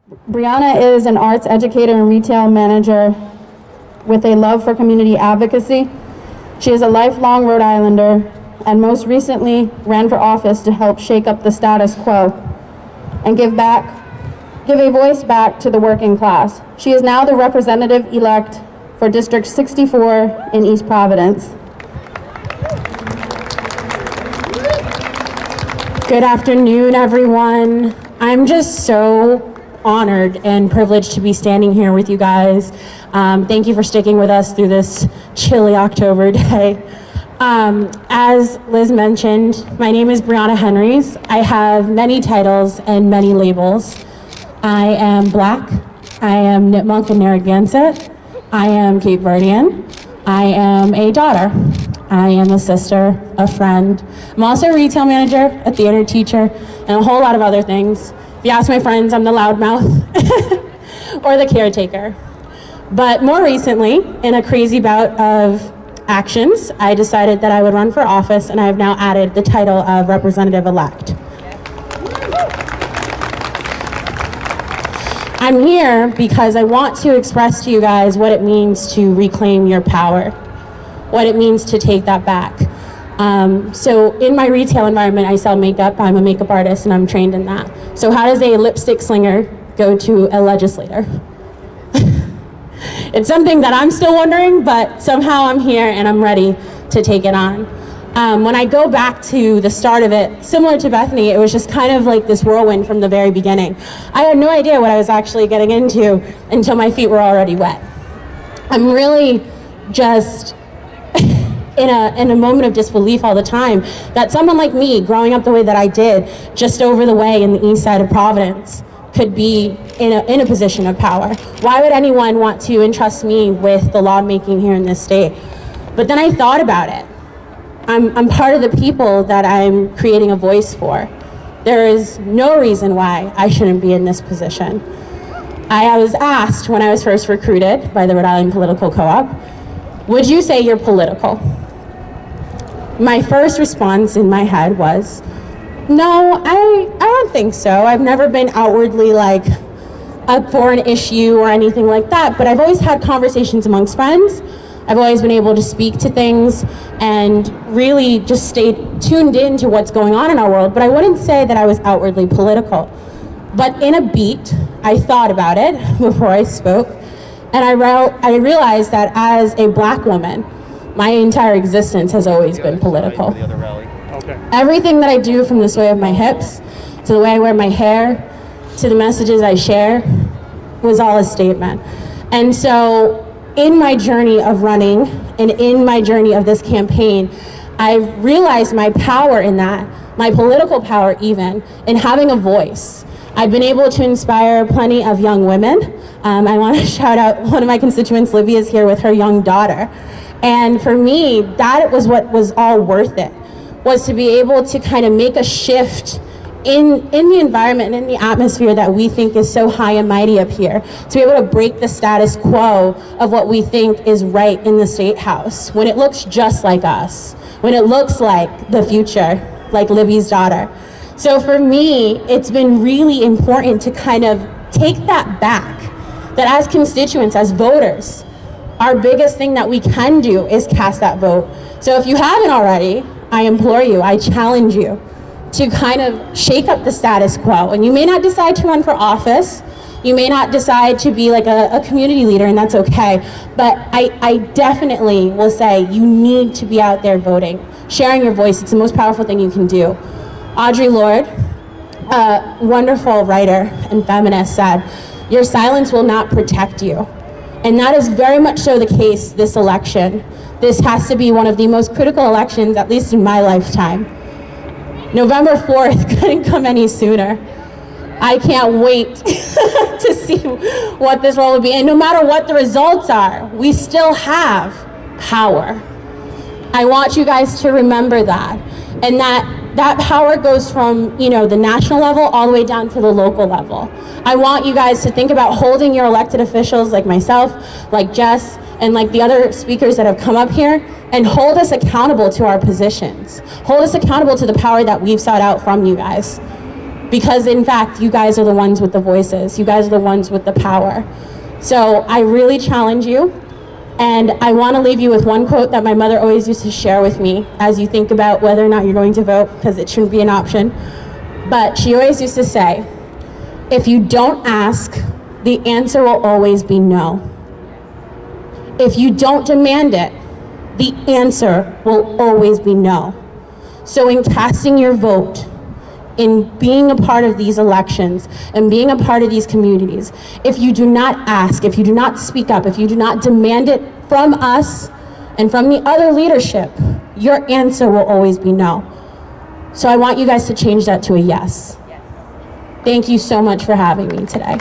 Brianna is an arts educator and retail manager with a love for community advocacy. She is a lifelong Rhode Islander and most recently ran for office to help shake up the status quo and give a voice back to the working class. She is now the representative-elect for District 64 in East Providence. Good afternoon, everyone. I'm just so honored and privileged to be standing here with you guys. Thank you for sticking with us through this chilly October day. As Liz mentioned, my name is Brianna Henry. I have many titles and many labels. I am Black, I am Nipmuc and Narragansett, I am Cape Verdean, I am a daughter, I am a sister, a friend. I'm also a retail manager, a theater teacher, and a whole lot of other things. If you ask my friends, I'm the loudmouth or the caretaker. But more recently, in a crazy bout of actions, I decided that I would run for office, and I have now added the title of representative-elect. I'm here because I want to express to you guys what it means to reclaim your power, what it means to take that back. So in my retail environment, I sell makeup. I'm a makeup artist and I'm trained in that. So how does a lipstick slinger go to a legislator? It's something that I'm still wondering, but somehow I'm here and I'm ready to take it on. When I go back to the start of it, similar to Bethany, it was just kind of like this whirlwind from the very beginning. I had no idea what I was actually getting into until my feet were already wet. I'm really just in a moment of disbelief all the time that someone like me, growing up the way that I did, just over the way in the east side of Providence, could be in a position of power. Why would anyone want to entrust me with the lawmaking here in this state? But then I thought about it. I'm part of the people that I'm creating a voice for. There is no reason why I shouldn't be in this position. I was asked when I was first recruited by the Rhode Island Political Co-op, would you say you're political? My first response in my head was, no, I don't think so. I've never been outwardly like up for an issue or anything like that, but I've always had conversations amongst friends. I've always been able to speak to things and really just stay tuned into what's going on in our world, but I wouldn't say that I was outwardly political. But in a beat, I thought about it before I spoke, and I realized that as a Black woman, my entire existence has always been political. Everything that I do, from the sway of my hips, to the way I wear my hair, to the messages I share, was all a statement. And so in my journey of running and in my journey of this campaign, I've realized my power in that, my political power even, in having a voice. I've been able to inspire plenty of young women. I want to shout out one of my constituents, Olivia, is here with her young daughter. And for me, that was what was all worth it, was to be able to kind of make a shift in the environment and in the atmosphere that we think is so high and mighty up here, to be able to break the status quo of what we think is right in the State House, when it looks just like us, when it looks like the future, like Livy's daughter. So for me, it's been really important to kind of take that back, that as constituents, as voters, our biggest thing that we can do is cast that vote. So if you haven't already, I implore you, I challenge you to kind of shake up the status quo. And you may not decide to run for office, you may not decide to be like a community leader, and that's okay, but I definitely will say you need to be out there voting, sharing your voice. It's the most powerful thing you can do. Audre Lorde, a wonderful writer and feminist, said, "Your silence will not protect you." And that is very much so the case this election. This has to be one of the most critical elections, at least in my lifetime. November 4th couldn't come any sooner. I can't wait to see what this role will be. And no matter what the results are, we still have power. I want you guys to remember that. And that power goes from, the national level all the way down to the local level. I want you guys to think about holding your elected officials like myself, like Jess, and like the other speakers that have come up here, and hold us accountable to our positions. Hold us accountable to the power that we've sought out from you guys. Because in fact, you guys are the ones with the voices. You guys are the ones with the power. So I really challenge you. And I want to leave you with one quote that my mother always used to share with me as you think about whether or not you're going to vote, because it shouldn't be an option. But she always used to say, if you don't ask, the answer will always be no. If you don't demand it, the answer will always be no. So in casting your vote, in being a part of these elections and being a part of these communities, if you do not ask, if you do not speak up, if you do not demand it from us and from the other leadership, your answer will always be no. So I want you guys to change that to a yes. Thank you so much for having me today.